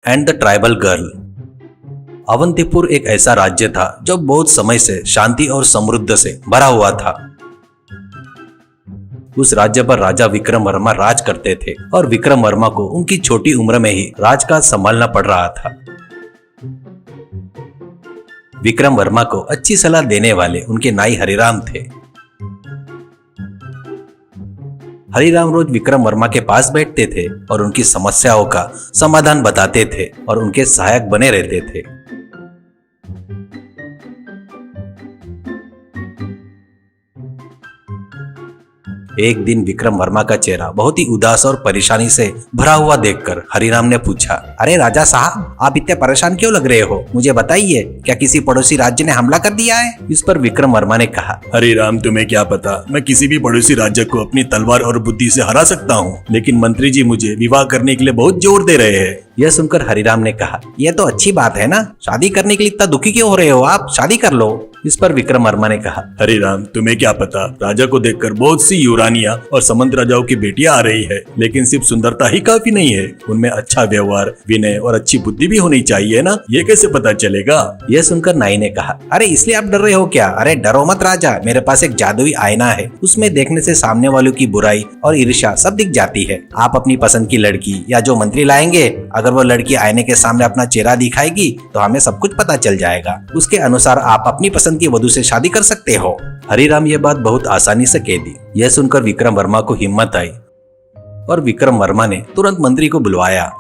And the tribal girl. Avantipur एक ऐसा राज्य था जो बहुत समय से शांति और समृद्धि से भरा हुआ था। उस राज्य पर राजा विक्रम वर्मा राज करते थे और विक्रम वर्मा को उनकी छोटी उम्र में ही राजकाज संभालना पड़ रहा था। विक्रम वर्मा को अच्छी सलाह देने वाले उनके नाई हरिराम थे। हरिराम रोज विक्रम वर्मा के पास बैठते थे और उनकी समस्याओं का समाधान बताते थे और उनके सहायक बने रहते थे। एक दिन विक्रम वर्मा का चेहरा बहुत ही उदास और परेशानी से भरा हुआ देखकर हरिराम ने पूछा, अरे राजा साहब, आप इतने परेशान क्यों लग रहे हो? मुझे बताइए, क्या किसी पड़ोसी राज्य ने हमला कर दिया है? इस पर विक्रम वर्मा ने कहा, हरिराम, तुम्हें क्या पता, मैं किसी भी पड़ोसी राज्य को अपनी तलवार और बुद्धि से हरा सकता हूँ, लेकिन मंत्री जी मुझे विवाह करने के लिए बहुत जोर दे रहे हैं। यह सुनकर हरिराम ने कहा, यह तो अच्छी बात है ना, शादी करने के लिए इतना दुखी क्यों हो रहे हो आप? शादी कर लो। इस पर विक्रम वर्मा ने कहा, हरिराम, तुम्हें क्या पता, राजा को देखकर बहुत सी युरानियां और समंत राजाओं की बेटियां आ रही है, लेकिन सिर्फ सुंदरता ही काफी नहीं है, उनमें अच्छा व्यवहार, विनय और अच्छी बुद्धि भी होनी चाहिए ना, ये कैसे पता चलेगा? यह सुनकर नाई ने कहा, अरे इसलिए आप डर रहे हो क्या? अरे डरो मत राजा, मेरे पास एक जादुई आईना है, उसमें देखने से सामने वालों की बुराई और ईर्ष्या सब दिख जाती है। आप अपनी पसंद की लड़की या जो मंत्री लाएंगे, अगर वो लड़की आईने के सामने अपना चेहरा दिखाएगी तो हमें सब कुछ पता चल जाएगा। उसके अनुसार आप अपनी पसंद की वधू से शादी कर सकते हो। हरिराम ये बात बहुत आसानी से कह दी। यह सुनकर विक्रम वर्मा को हिम्मत आई और विक्रम वर्मा ने तुरंत मंत्री को बुलवाया।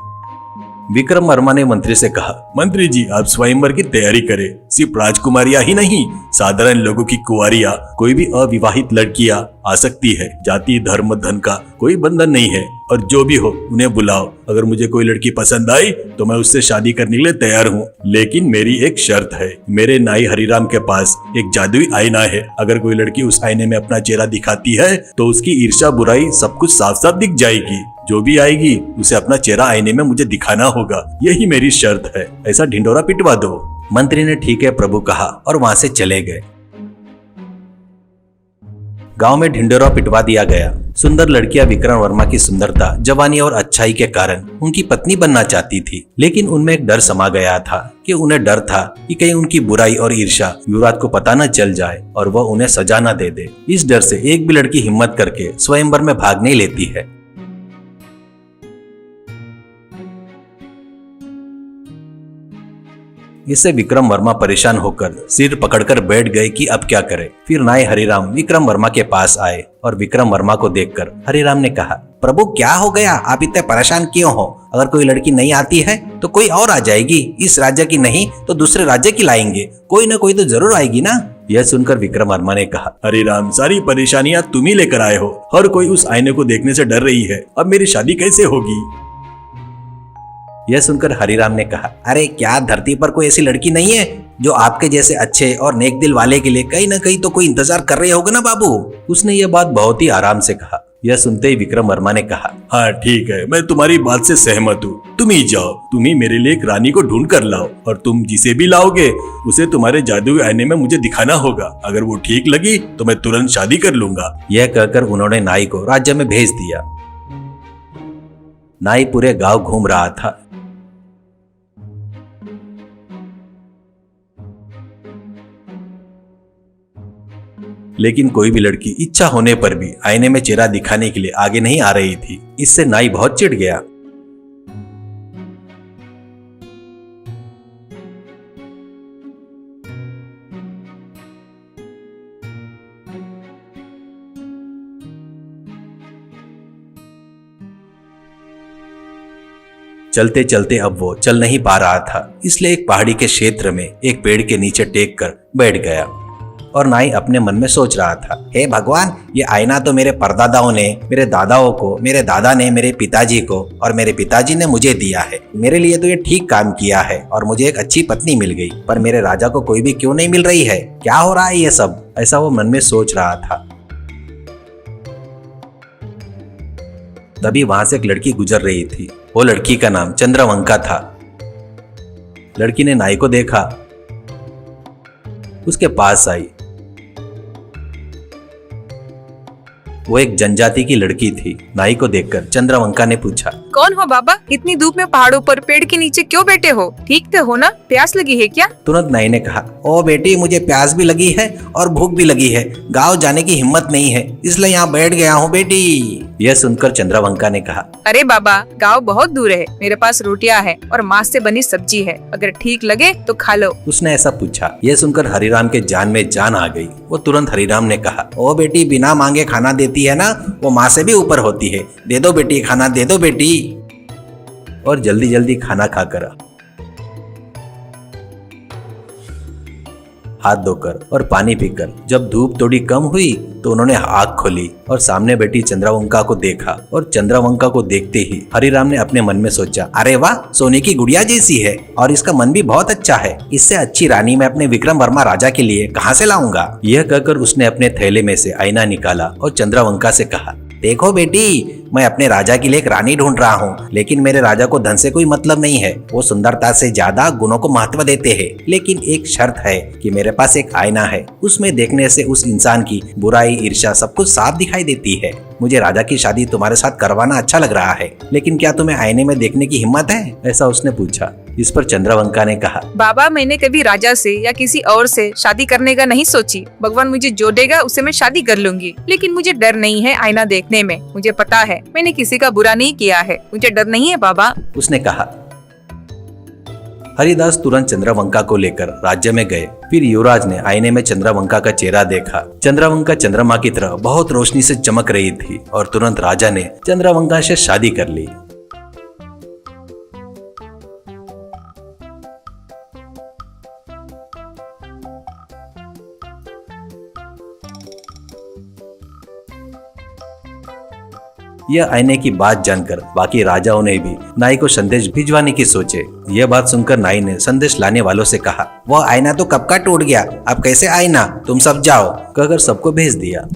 विक्रम वर्मा ने मंत्री से कहा, मंत्री जी, आप स्वयंवर की तैयारी करें। सिर्फ राजकुमारियां ही नहीं, साधारण लोगों की कुंवारियां, कोई भी अविवाहित लड़कियां आ सकती है। जाति, धर्म, धन का कोई बंधन नहीं है, और जो भी हो उन्हें बुलाओ। अगर मुझे कोई लड़की पसंद आई तो मैं उससे शादी करने के लिए तैयार हूँ, लेकिन मेरी एक शर्त है। मेरे नाई हरिराम के पास एक जादुई आईना है, अगर कोई लड़की उस आईने में अपना चेहरा दिखाती है तो उसकी ईर्ष्या, बुराई सब कुछ साफ साफ दिख जाएगी। जो भी आएगी उसे अपना चेहरा आईने में मुझे दिखाना होगा, यही मेरी शर्त है। ऐसा ढिंडोरा पिटवा दो। मंत्री ने ठीक है प्रभु कहा और वहां से चले गए। गांव में ढिंडोरा पिटवा दिया गया। सुंदर लड़कियां विक्रम वर्मा की सुंदरता, जवानी और अच्छाई के कारण उनकी पत्नी बनना चाहती थी, लेकिन उनमें एक डर समा गया था कि उन्हें डर था कि कहीं उनकी बुराई और ईर्ष्या युवराज को पता न चल जाए और वह उन्हें सजा न दे दे। इस डर से एक भी लड़की हिम्मत करके स्वयंवर में भाग नहीं लेती है। इससे विक्रम वर्मा परेशान होकर सिर पकड़कर बैठ गए कि अब क्या करें। फिर नाई हरिराम विक्रम वर्मा के पास आए और विक्रम वर्मा को देखकर हरिराम ने कहा, प्रभु क्या हो गया, आप इतने परेशान क्यों हो? अगर कोई लड़की नहीं आती है तो कोई और आ जाएगी, इस राज्य की नहीं तो दूसरे राज्य की लाएंगे, कोई ना कोई तो जरूर आएगी ना। यह सुनकर विक्रम वर्मा ने कहा, हरिराम, सारी परेशानियां तुम ही लेकर आए हो। हर कोई उस आईने को देखने से डर रही है, अब मेरी शादी कैसे होगी? यह सुनकर हरिराम ने कहा, अरे क्या धरती पर कोई ऐसी लड़की नहीं है जो आपके जैसे अच्छे और नेक दिल वाले के लिए कहीं ना कहीं तो कोई इंतजार कर रहे होगा ना बाबू? उसने यह बात बहुत ही आराम से कहा। यह सुनते ही विक्रम वर्मा ने कहा, हाँ ठीक है, मैं तुम्हारी बात से सहमत हूँ। तुम ही जाओ, तुम ही मेरे लिए एक रानी को ढूंढ कर लाओ, और तुम जिसे भी लाओगे उसे तुम्हारे जादुई आईने में मुझे दिखाना होगा। अगर वो ठीक लगी तो मैं तुरंत शादी कर लूंगा। यह कहकर उन्होंने नाई को राज्य में भेज दिया। नाई पूरे गाँव घूम रहा था। लेकिन कोई भी लड़की इच्छा होने पर भी आईने में चेहरा दिखाने के लिए आगे नहीं आ रही थी। इससे नाई बहुत चिढ़ गया। चलते चलते अब वो चल नहीं पा रहा था, इसलिए एक पहाड़ी के क्षेत्र में एक पेड़ के नीचे टेक कर बैठ गया और नाई अपने मन में सोच रहा था, हे भगवान, ये आईना तो मेरे परदादाओं ने, मेरे दादाओं को, मेरे दादा ने मेरे पिताजी को, और मेरे पिताजी ने मुझे दिया है। मेरे लिए तो ये ठीक काम किया है और मुझे एक अच्छी पत्नी मिल गई, पर मेरे राजा को कोई भी क्यों नहीं मिल रही है? क्या हो रहा है ये सब? ऐसा वो मन में सोच रहा था। तभी वहां से एक लड़की गुजर रही थी। वो लड़की का नाम चंद्रवंका था। लड़की ने नाई को देखा, उसके पास आई वो एक जनजाति की लड़की थी। नाई को देखकर चंद्रवंका ने पूछा, कौन हो बाबा? इतनी धूप में पहाड़ों पर पेड़ के नीचे क्यों बैठे हो? ठीक तो हो ना? प्यास लगी है क्या? तुरंत नाई ने कहा, ओ बेटी, मुझे प्यास भी लगी है और भूख भी लगी है। गाँव जाने की हिम्मत नहीं है, इसलिए यहाँ बैठ गया हूँ बेटी। यह सुनकर चंद्रवंका ने कहा, अरे बाबा, गाँव बहुत दूर है, मेरे पास रोटियां है और मांस से बनी सब्जी है, अगर ठीक लगे तो खा लो। उसने ऐसा पूछा। यह सुनकर हरिराम के जान में जान आ गई। वो तुरंत हरिराम ने कहा, ओ बेटी, बिना मांगे खाना देती है ना, वो माँ से भी ऊपर होती है। दे दो बेटी, खाना दे दो बेटी। और जल्दी जल्दी खाना खाकर, हाथ धोकर और पानी पीकर जब धूप थोड़ी कम हुई तो उन्होंने आँख खोली और सामने बैठी चंद्रवंका को देखा। और चंद्रवंका को देखते ही हरिराम ने अपने मन में सोचा, अरे वाह, सोने की गुड़िया जैसी है और इसका मन भी बहुत अच्छा है। इससे अच्छी रानी मैं अपने विक्रम वर्मा राजा के लिए कहाँ से लाऊंगा। यह कहकर उसने अपने थैले में से आईना निकाला और चंद्रवंका से कहा, देखो बेटी, मैं अपने राजा के लिए एक रानी ढूंढ रहा हूँ, लेकिन मेरे राजा को धन से कोई मतलब नहीं है। वो सुंदरता से ज्यादा गुणों को महत्व देते हैं। लेकिन एक शर्त है कि मेरे पास एक आईना है, उसमें देखने से उस इंसान की बुराई, ईर्ष्या सब कुछ साफ दिखाई देती है। मुझे राजा की शादी तुम्हारे साथ करवाना अच्छा लग रहा है, लेकिन क्या तुम्हें आईने में देखने की हिम्मत है? ऐसा उसने पूछा। इस पर चंद्रवंका ने कहा, बाबा, मैंने कभी राजा से या किसी और से शादी करने का नहीं सोची। भगवान मुझे जो देगा उसे मैं शादी कर लूंगी, लेकिन मुझे डर नहीं है आईना देखने में। मुझे पता है मैंने किसी का बुरा नहीं किया है, मुझे डर नहीं है बाबा, उसने कहा। हरिदास तुरंत चंद्रवंका को लेकर राज्य में गए। फिर युवराज ने आईने में चंद्रवंका का चेहरा देखा। चंद्रवंका चंद्रमा की तरह बहुत रोशनी से चमक रही थी और तुरंत राजा ने चंद्रवंका से शादी कर ली। यह आईने की बात जानकर बाकी राजाओं ने भी नाई को संदेश भिजवाने की सोचे। यह बात सुनकर नाई ने संदेश लाने वालों से कहा, वह आईना तो कब का टूट गया, अब कैसे आईना, तुम सब जाओ, कहकर सबको भेज दिया।